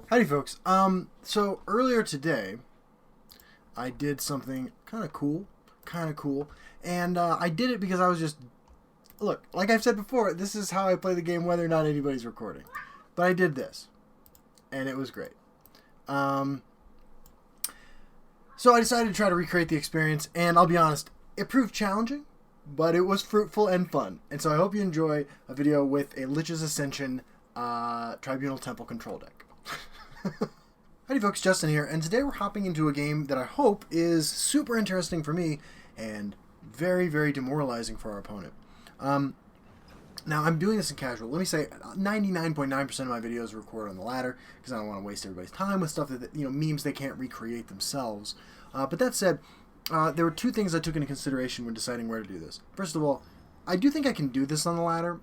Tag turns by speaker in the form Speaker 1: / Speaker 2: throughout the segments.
Speaker 1: Howdy folks, so earlier today, I did something kind of cool, and I did it because I was just, look, like I've said before, this is how I play the game whether or not anybody's recording, but I did this, and it was great. So I decided to try to recreate the experience, and I'll be honest, it proved challenging, but it was fruitful and fun, and so I hope you enjoy a video with a Lich's Ascension Tribunal Temple control deck. Howdy folks, Justin here, and today we're hopping into a game that I hope is super interesting for me and very, very demoralizing for our opponent. Now, I'm doing this in casual. Let me say 99.9% of my videos are recorded on the ladder because I don't want to waste everybody's time with stuff that, memes they can't recreate themselves. But that said, there were two things I took into consideration when deciding where to do this. First of all, I do think I can do this on the ladder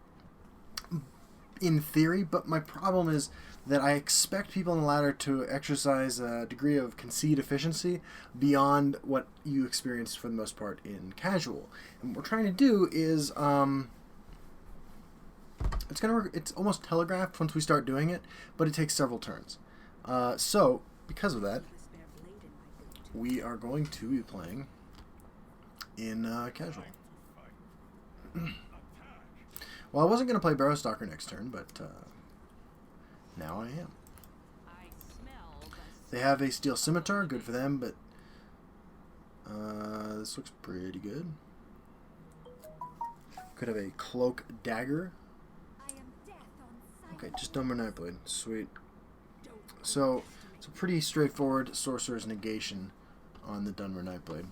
Speaker 1: in theory, but my problem is that I expect people on the ladder to exercise a degree of conceit efficiency beyond what you experience for the most part in casual. And what we're trying to do is, it's almost telegraphed once we start doing it, but it takes several turns. So, because of that, we are going to be playing in casual. Well, I wasn't going to play Barrowstalker next turn, but now I am. They have a Steel Scimitar, good for them, but this looks pretty good. Could have a Cloak Dagger. Okay, just Dunmer Nightblade. Sweet. So, it's a pretty straightforward Sorcerer's Negation on the Dunmer Nightblade.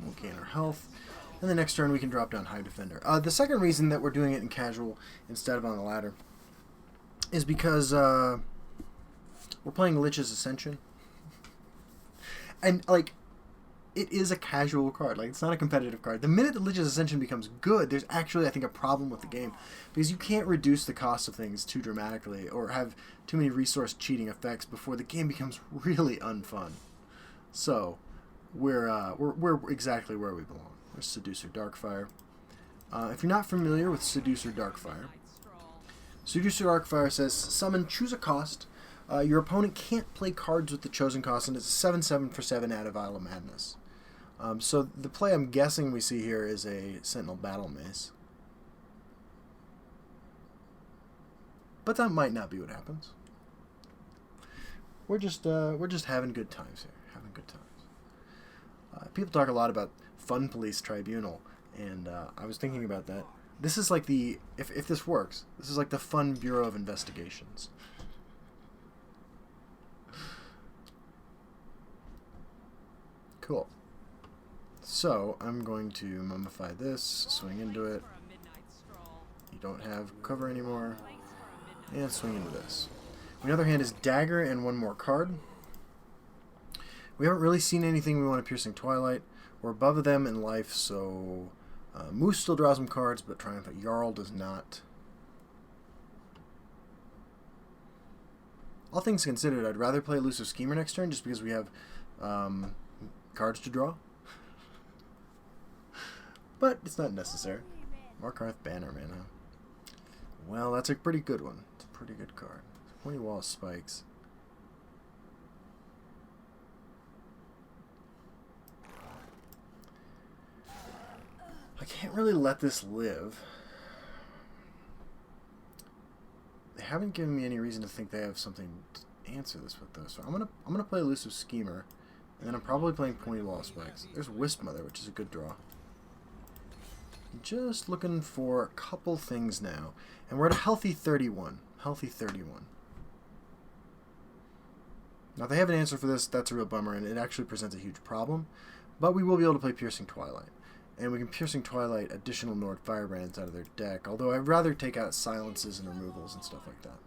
Speaker 1: We'll gain our health. And the next turn we can drop down High Defender. The second reason that we're doing it in casual instead of on the ladder is because we're playing Lich's Ascension. And, like, it is a casual card. Like, it's not a competitive card. The minute that Lich's Ascension becomes good, there's actually, I think, a problem with the game. Because you can't reduce the cost of things too dramatically or have too many resource cheating effects before the game becomes really unfun. So, we're exactly where we belong. We're Seducer Darkfire. If you're not familiar with Seducer Darkfire, Seducer Darkfire says, summon, choose a cost. Your opponent can't play cards with the chosen cost, and it's a 7/7 for 7 out of Vial of Madness. So the play I'm guessing we see here is a Sentinel Battle Mace. But that might not be what happens. We're just having good times here. Having good times. People talk a lot about Fun Police Tribunal, and I was thinking about that. This is like the, if this works, this is like the Fun Bureau of Investigations. Cool. So, I'm going to mummify this, swing into it. You don't have cover anymore. And swing into this. On the other hand is Dagger and one more card. We haven't really seen anything we want to Piercing Twilight. We're above them in life, so Moose still draws some cards, but Triumphant Jarl does not. All things considered, I'd rather play Elusive Schemer next turn just because we have cards to draw. But it's not necessary. Markarth Banner, man. Huh? Well, that's a pretty good one. It's a pretty good card. 20 Wall of Spikes. I can't really let this live. They haven't given me any reason to think they have something to answer this with, though. So I'm gonna play Elusive Schemer, and then I'm probably playing 20 Wall of Spikes. There's Wisp Mother, which is a good draw. Just looking for a couple things now, and we're at a healthy 31. Healthy 31. Now, if they have an answer for this, that's a real bummer, and it actually presents a huge problem. But we will be able to play Piercing Twilight. And we can Piercing Twilight additional Nord Firebrands out of their deck, although I'd rather take out silences and removals and stuff like that.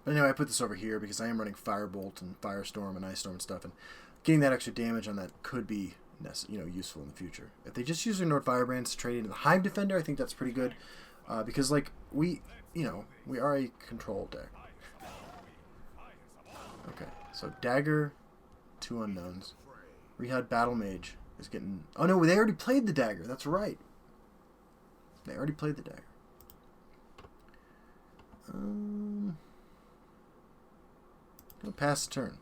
Speaker 1: But anyway, I put this over here because I am running Firebolt and Firestorm and Ice Storm and stuff, and getting that extra damage on that could be useful in the future. If they just use their Nord Firebrands to trade into the Hive Defender, I think that's pretty good. Because, like, we, you know, we are a control deck. Okay, so dagger, 2 unknowns. Rehad Battle Mage is getting... Oh no, they already played the dagger. That's right. They already played the dagger. Gonna pass the turn.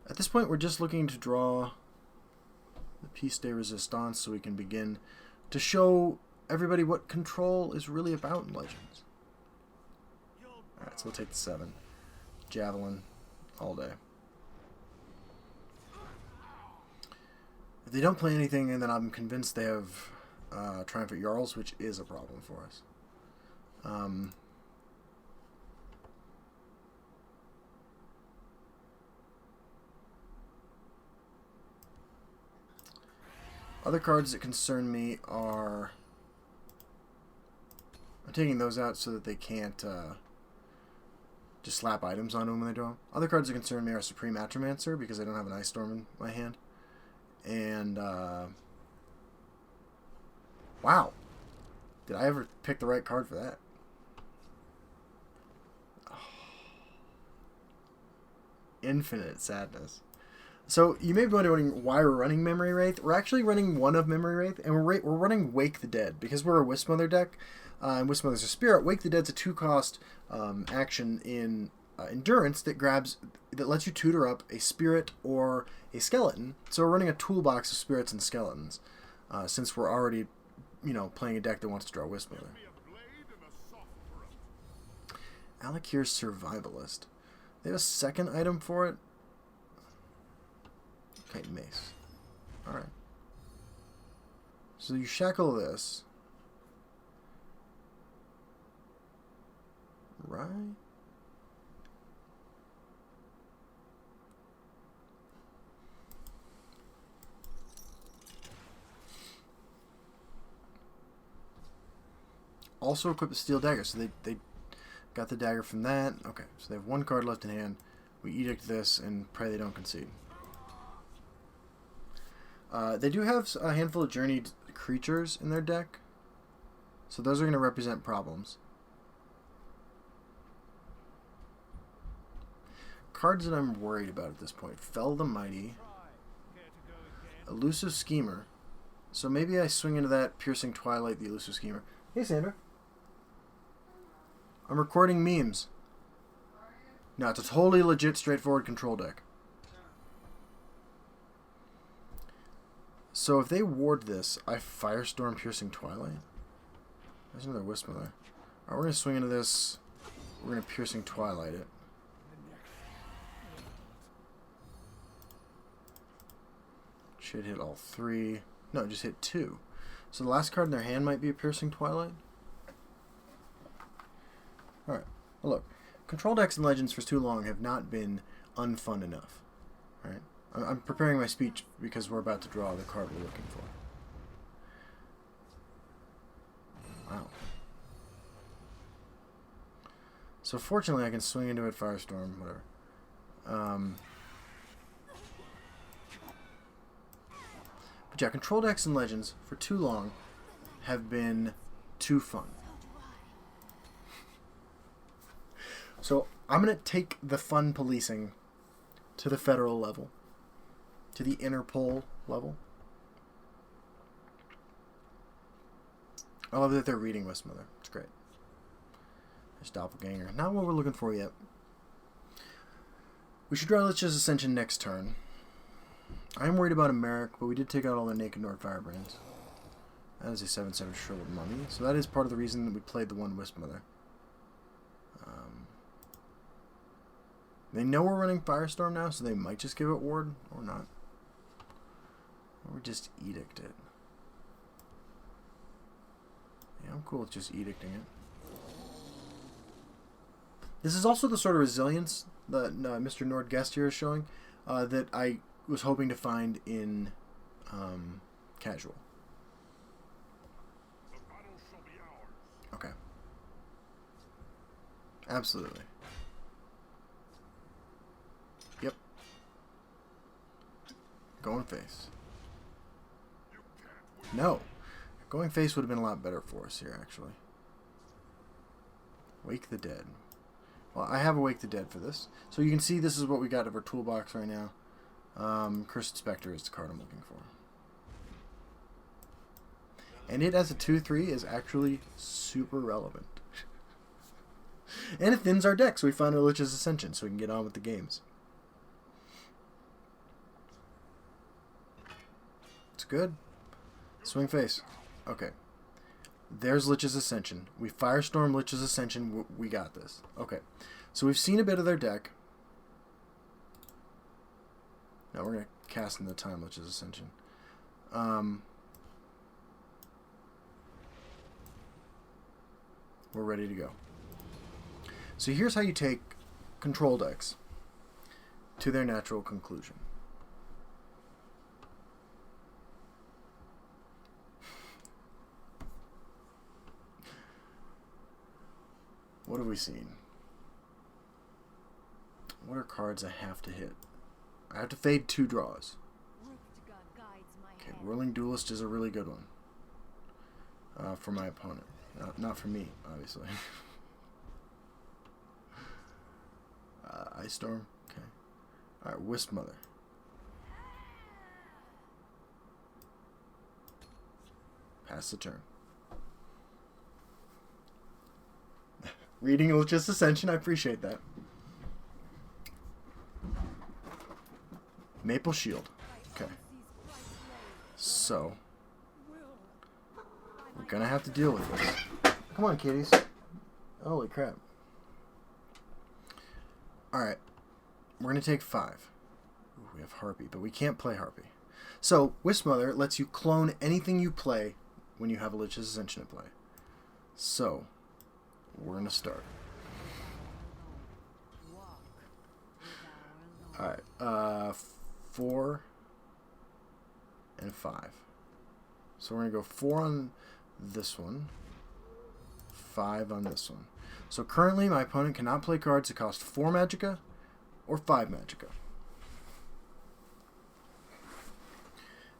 Speaker 1: At this point, we're just looking to draw the Piece de Resistance so we can begin to show everybody what control is really about in Legends. Alright, so we'll take the 7. Javelin all day. If they don't play anything, and then I'm convinced they have Triumphant Jarls, which is a problem for us. Other cards that concern me are... I'm taking those out so that they can't just slap items onto them when they draw. Other cards that concern me are Supreme Atromancer, because I don't have an Ice Storm in my hand. And, wow. Did I ever pick the right card for that? Oh. Infinite sadness. So, you may be wondering why we're running Memory Wraith. We're actually running one of Memory Wraith, and we're running Wake the Dead, because we're a Wisp-Mother deck, and Wisp-Mother's a spirit. Wake the Dead's a 2-cost action in Endurance that lets you tutor up a spirit or a skeleton. So we're running a toolbox of spirits and skeletons, since we're already, you know, playing a deck that wants to draw Wisp-Mother. Alakir's Survivalist. They have a second item for it. Okay, Mace. Alright. So you shackle this. Right? Also equip the Steel Dagger, so they got the dagger from that. Okay, so they have 1 card left in hand. We edict this and pray they don't concede. They do have a handful of journeyed creatures in their deck, so those are going to represent problems. Cards that I'm worried about at this point. Fell the Mighty. Elusive Schemer. So maybe I swing into that Piercing Twilight, the Elusive Schemer. Hey, Sandra. I'm recording memes. No, it's a totally legit, straightforward control deck. So if they ward this, I Firestorm Piercing Twilight. There's another Wisp-Mother. Alright, we're going to swing into this. We're going to Piercing Twilight it. Should hit all 3. No, just hit 2. So the last card in their hand might be a Piercing Twilight. Alright, well look. Control decks and Legends for too long have not been unfun enough. Right? I'm preparing my speech because we're about to draw the card we're looking for. Wow. So fortunately I can swing into it, Firestorm, whatever. But yeah, control decks and Legends for too long have been too fun. So I'm going to take the fun policing to the federal level, to the Interpol level. I love that they're reading Wisp-Mother. It's great. There's Doppelganger. Not what we're looking for yet. We should draw Lich's Ascension next turn. I am worried about Americ, but we did take out all their Naked Nord Firebrands. That is a 7/7 Shriveled Mummy. So that is part of the reason that we played the one Wisp-Mother. They know we're running Firestorm now, so they might just give it Ward, or not. Or just Edict it. Yeah, I'm cool with just Edicting it. This is also the sort of resilience that Mr. Nordguest here is showing that I was hoping to find in Casual. Okay. Absolutely. Yep. Going face. No. Going face would have been a lot better for us here, actually. Wake the Dead. Well, I have a Wake the Dead for this. So you can see this is what we got of our toolbox right now. Cursed Spectre is the card I'm looking for. And it as a 2/3 is actually super relevant. And it thins our deck, so we found our Lich's Ascension, so we can get on with the games. It's good. Swing face. Okay. There's Lich's Ascension. We Firestorm Lich's Ascension. We got this. Okay. So we've seen a bit of their deck. Now we're going to cast in the time Lich's Ascension. We're ready to go. So here's how you take control decks to their natural conclusion. What have we seen? What are cards I have to hit? I have to fade 2 draws. Okay, Whirling Duelist is a really good one for my opponent. Not for me, obviously. Ice Storm. Okay. Alright, Wisp Mother. Pass the turn. Reading Lich's Ascension, I appreciate that. Maple Shield. Okay. So, we're gonna have to deal with this. Come on, kitties. Holy crap. Alright. We're gonna take 5. Ooh, we have Harpy, but we can't play Harpy. So, Wisp Mother lets you clone anything you play when you have a Lich's Ascension to play. So, we're going to start. Alright, 4 and 5. So we're going to go 4 on this one, 5 on this one. So currently my opponent cannot play cards that cost 4 magicka or 5 magicka.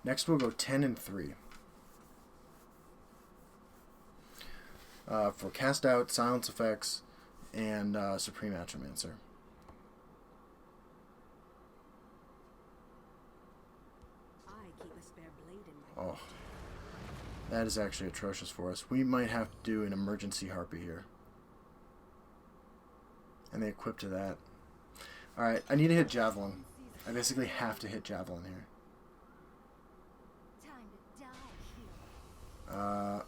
Speaker 1: Next we'll go 10 and 3. For Cast Out, Silence Effects, and Supreme Atromancer. Oh, that is actually atrocious for us. We might have to do an emergency Harpy here. And they equip to that. Alright, I need to hit Javelin. I basically have to hit Javelin here.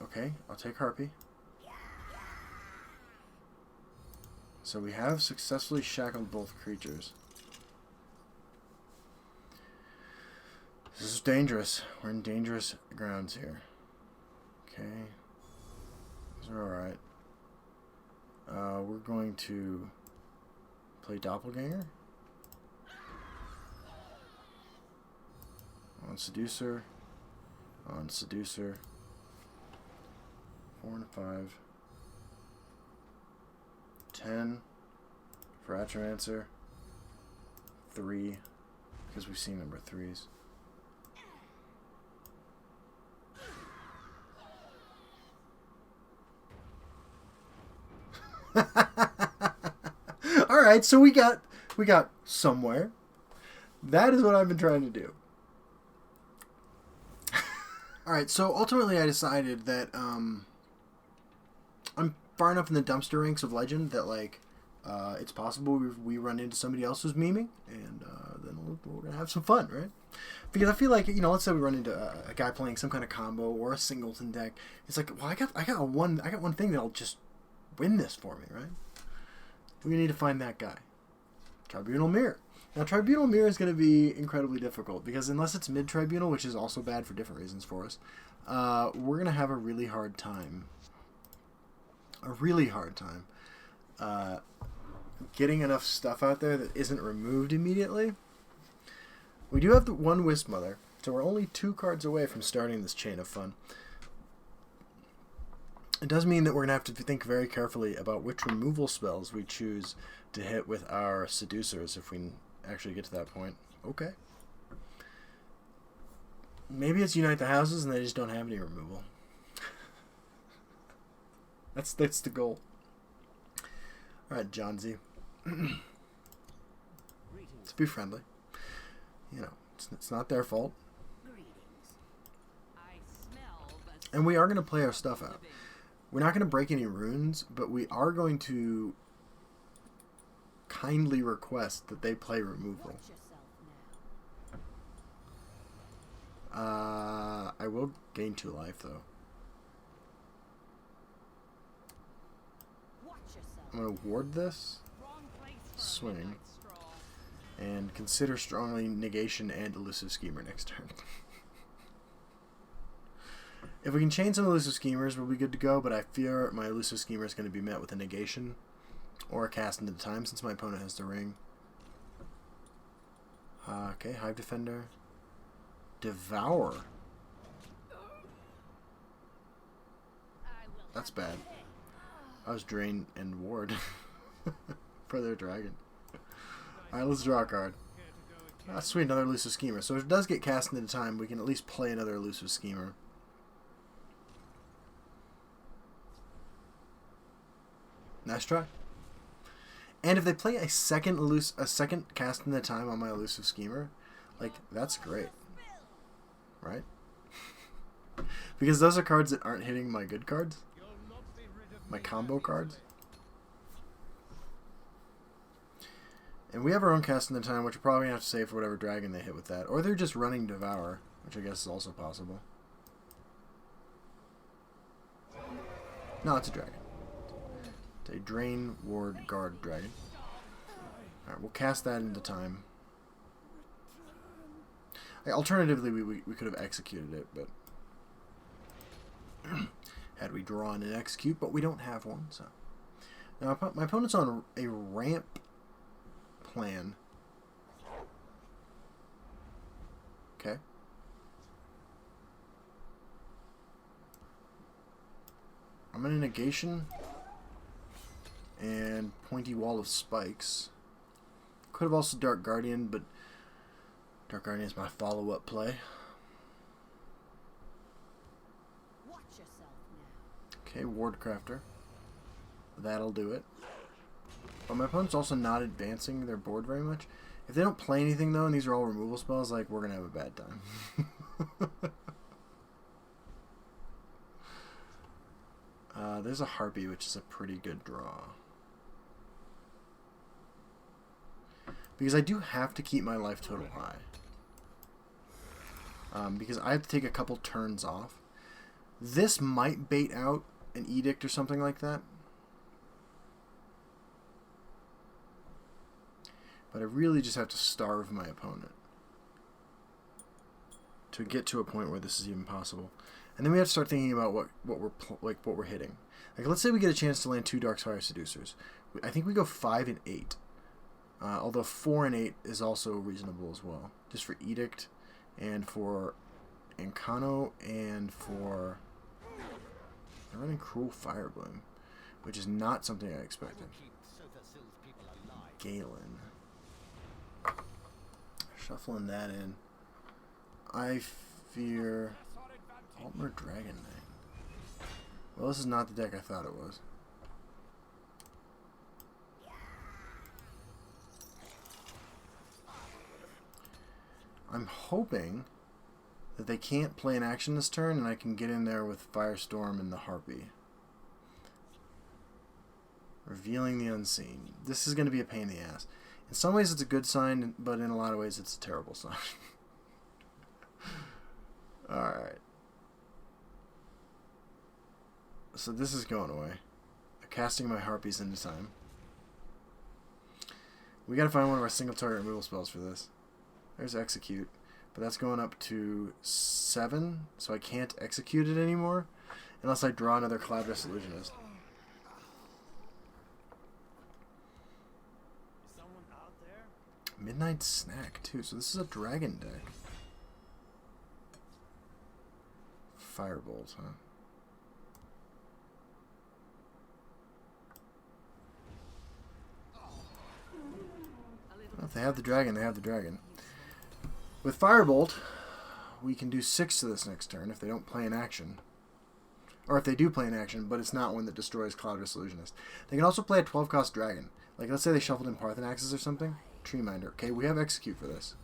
Speaker 1: Okay, I'll take Harpy. So we have successfully shackled both creatures. This is dangerous. We're in dangerous grounds here. Okay. These are alright. We're going to play Doppelganger. On Seducer. On Seducer. 4 and 5. 10 for Atromancer. 3, because we've seen number 3s. Alright, so we got somewhere. That is what I've been trying to do. Alright, so ultimately I decided that I'm far enough in the dumpster ranks of Legend that, like, it's possible we run into somebody else who's memeing, and then we're going to have some fun, right? Because I feel like, you know, let's say we run into a guy playing some kind of combo or a singleton deck. It's like, well, I got one thing that'll just win this for me, right? We need to find that guy. Tribunal Mirror. Now, Tribunal Mirror is going to be incredibly difficult, because unless it's mid-tribunal, which is also bad for different reasons for us, we're going to have a really hard time. Getting enough stuff out there that isn't removed immediately. We do have the one Wisp Mother, so we're only 2 cards away from starting this chain of fun. It does mean that we're going to have to think very carefully about which removal spells we choose to hit with our Seducers if we actually get to that point. Okay. Maybe it's Unite the Houses and they just don't have any removal. That's the goal. Alright, John Z. Let's be friendly. You know, it's not their fault. And we are going to play our stuff out. We're not going to break any runes, but we are going to kindly request that they play removal. I will gain 2 life, though. I'm going to ward this, swing, and consider strongly negation and elusive schemer next turn. If we can chain some elusive schemers, we'll be good to go, but I fear my elusive schemer is going to be met with a negation or a cast into the time since my opponent has the ring. Okay, Hive Defender. Devour. That's bad. I was drain and ward for their dragon. Alright, let's draw a card. Ah, sweet, another elusive schemer. So if it does get cast into time, we can at least play another elusive schemer. Nice try. And if they play a second cast in the time on my elusive schemer, like, that's great. Right? Because those are cards that aren't hitting my good cards. My combo cards. And we have our own cast in the time, which we're probably going to have to save for whatever dragon they hit with that. Or they're just running Devour, which I guess is also possible. No, it's a dragon. It's a Drain, Ward, Guard dragon. Alright, we'll cast that into time. Alternatively, we could have executed it, but had we drawn and execute, but we don't have one. So now my opponent's on a ramp plan. Okay. I'm in a negation and pointy wall of spikes. Could have also Dark Guardian, but Dark Guardian is my follow-up play. Okay, Ward Crafter. That'll do it. But my opponent's also not advancing their board very much. If they don't play anything, though, and these are all removal spells, like, we're going to have a bad time. There's a Harpy, which is a pretty good draw. Because I do have to keep my life total high. Because I have to take a couple turns off. This might bait out an Edict or something like that. But I really just have to starve my opponent to get to a point where this is even possible. And then we have to start thinking about what we're hitting. Like, let's say we get a chance to land 2 Darkfire Seducers. I think we go 5 and 8. Although 4 and 8 is also reasonable as well. Just for Edict and for Encano and for... They're running Cruel Firebloom, which is not something I expected. Galen. Shuffling that in. I fear Altmer Dragon Knight. Well, this is not the deck I thought it was. I'm hoping that they can't play an action this turn and I can get in there with Firestorm and the Harpy. Revealing the Unseen. This is going to be a pain in the ass. In some ways it's a good sign, but in a lot of ways it's a terrible sign. Alright. So this is going away. Casting my Harpies into time. We gotta find one of our single target removal spells for this. There's Execute. But that's going up to 7, so I can't execute it anymore unless I draw another Collaborative Illusionist. Midnight Snack, too. So this is a dragon deck. Firebolt, huh? Well, if they have the dragon, they have the dragon. With Firebolt, we can do 6 to this next turn if they don't play an action. Or if they do play an action, but it's not one that destroys Cloudless Illusionist. They can also play a 12-cost dragon. Like, let's say they shuffled in Parthenaxes or something. Treeminder. Okay, we have Execute for this.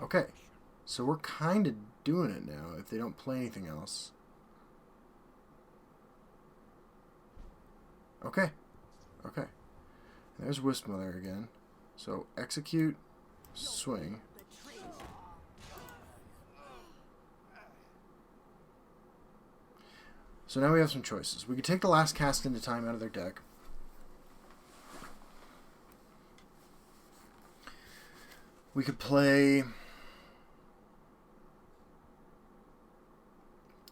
Speaker 1: Okay. So we're kind of doing it now if they don't play anything else. Okay. Okay. There's Wisp Mother again. So Execute, swing. So now we have some choices. We could take the last cast into time out of their deck. We could play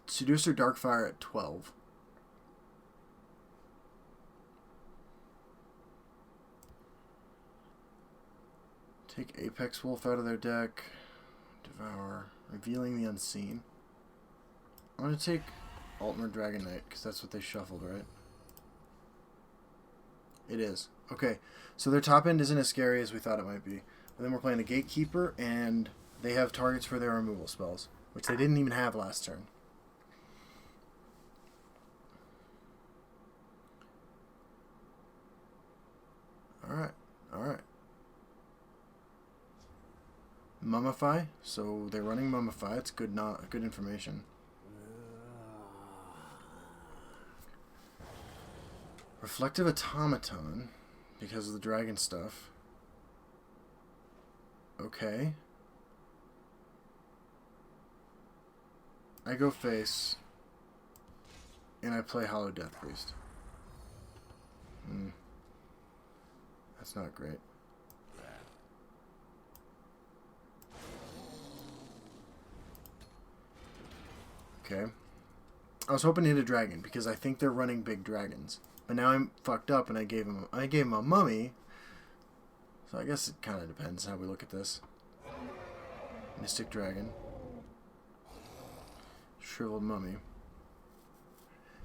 Speaker 1: Seducer Darkfire at 12. Take Apex Wolf out of their deck. Devour. Revealing the Unseen. I'm going to take Altmer Dragon Knight, because that's what they shuffled, right? It is. Okay, so their top end isn't as scary as we thought it might be. But then we're playing a Gatekeeper, and they have targets for their removal spells, which they didn't even have last turn. Alright, alright. Mummify, so they're running Mummify. It's good, not good information. Reflective Automaton, because of the dragon stuff. Okay. I go face, and I play Hollow Death Priest. That's not great. Okay. I was hoping to hit a dragon, because I think they're running big dragons. But now I'm fucked up, and I gave him a mummy. So I guess it kind of depends how we look at this. Mystic Dragon. Shriveled Mummy.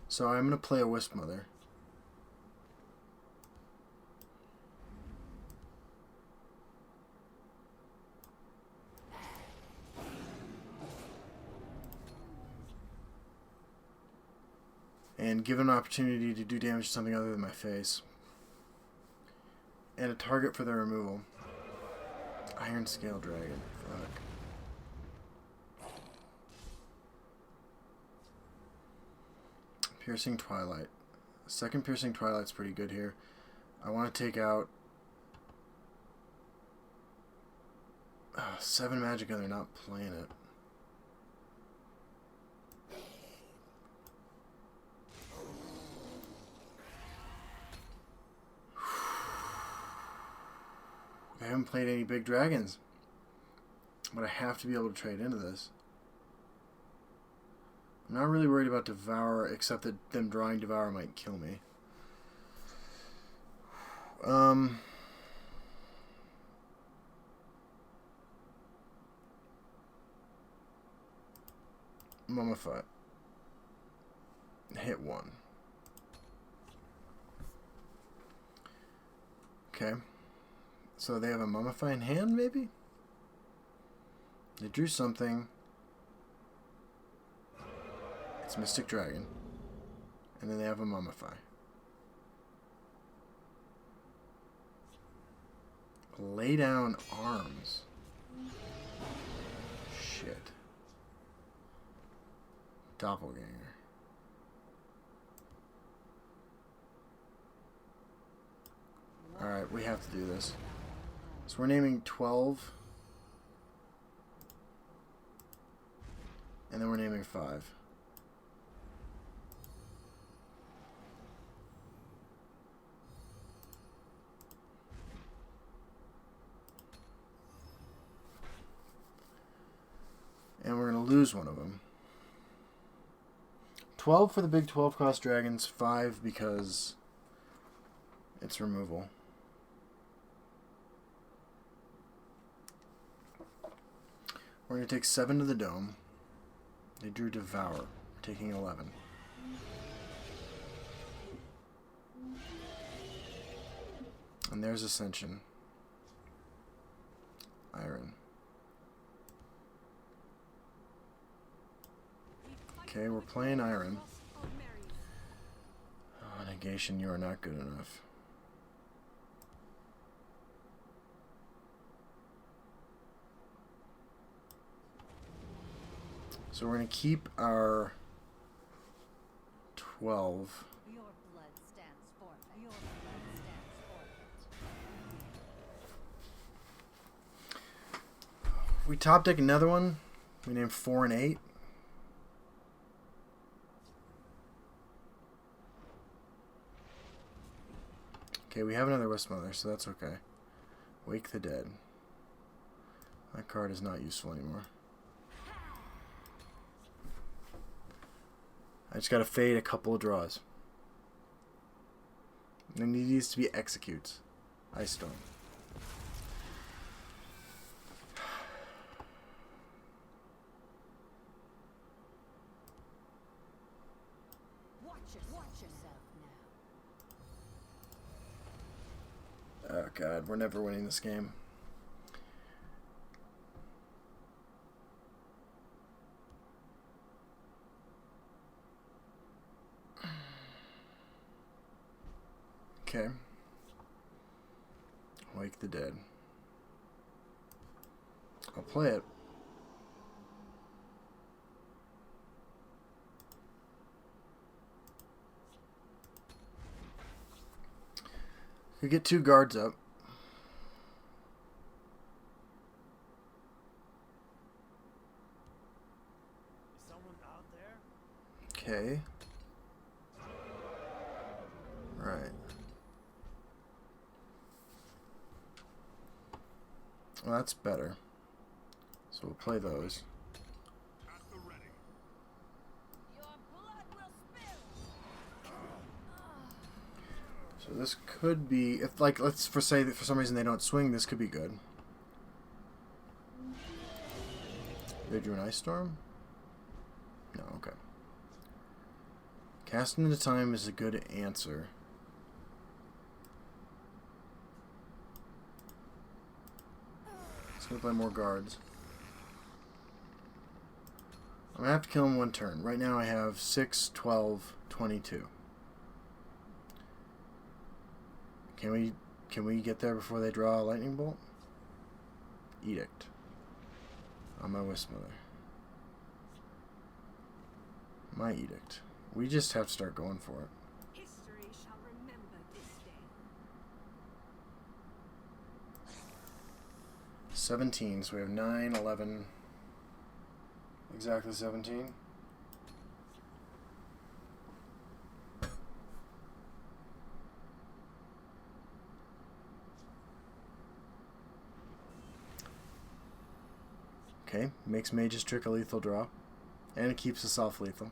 Speaker 1: So I'm going to play a Wisp Mother. And give them an opportunity to do damage to something other than my face. And a target for their removal. Iron Scale Dragon. Fuck. Piercing Twilight. Second Piercing Twilight's pretty good here. I want to take out 7 magic and they're not playing it. I haven't played any big dragons, but I have to be able to trade into this. I'm not really worried about Devour, except that them drawing Devour might kill me. Mummify. Hit 1. Okay. So they have a Mummify in hand, maybe? They drew something. It's Mystic Dragon. And then they have a Mummify. Lay down arms. Shit. Doppelganger. Alright, we have to do this. So we're naming 12. And then we're naming 5. And we're going to lose one of them. 12 for the big 12-cost dragons, 5 because it's removal. We're going to take 7 to the dome. They drew Devour, taking 11. And there's Ascension. Iron. Okay, we're playing Iron. Oh, negation, you are not good enough. So we're going to keep our 12.
Speaker 2: Your blood stands forfeit. Your blood stands forfeit.
Speaker 1: We top deck another one. We named 4 and 8. Okay, we have another Westmother, so that's okay. Wake the Dead. That card is not useful anymore. I just gotta fade a couple of draws. And it needs to be executes. Ice Storm.
Speaker 2: Watch yourself now.
Speaker 1: Oh god, we're never winning this game. Okay. Wake the Dead. I'll play it. We get 2 guards up.
Speaker 3: Is someone out there?
Speaker 1: Okay. Right. Well, that's better. So we'll play those.
Speaker 3: At the ready.
Speaker 2: Your blood will spill.
Speaker 1: So this could be, if like let's say that for some reason they don't swing, this could be good. They drew an Ice Storm? No, okay. Casting into time is a good answer. Let's go play more guards. I'm gonna have to kill him 1 turn. Right now I have 6, 12, 22. Can we get there before they draw a lightning bolt? Edict. On my Westmother. My Edict. We just have to start going for it.
Speaker 2: History shall remember this day.
Speaker 1: 17, so we have 9, 11, exactly 17. Okay, makes Mage's Trick a lethal draw, and it keeps us off lethal.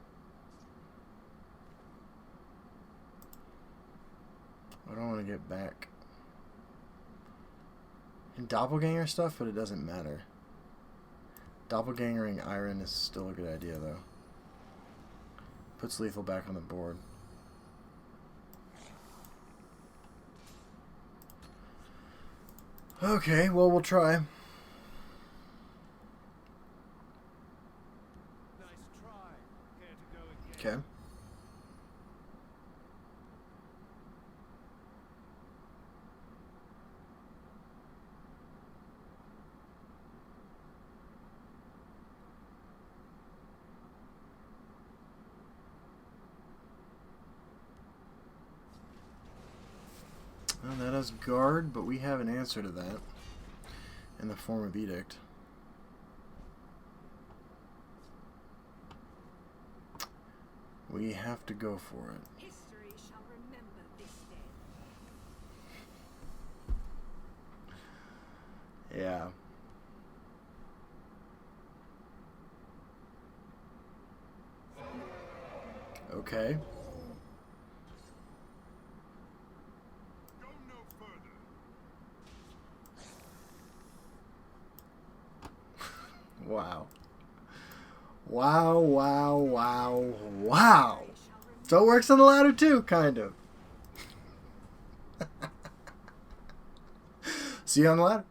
Speaker 1: I don't want to get back in Doppelganger stuff, but it doesn't matter. Doppelgangering Iron is still a good idea, though. Puts lethal back on the board. Okay, well, we'll try.
Speaker 3: Nice try. Care to go again?
Speaker 1: Okay. Well, that has guard, but we have an answer to that in the form of Edict. We have to go for it.
Speaker 2: History shall remember this day.
Speaker 1: Yeah. Okay.
Speaker 3: Go no further.
Speaker 1: Wow. Wow, wow, wow, wow. So it works on the ladder too, kind of. See you on the ladder.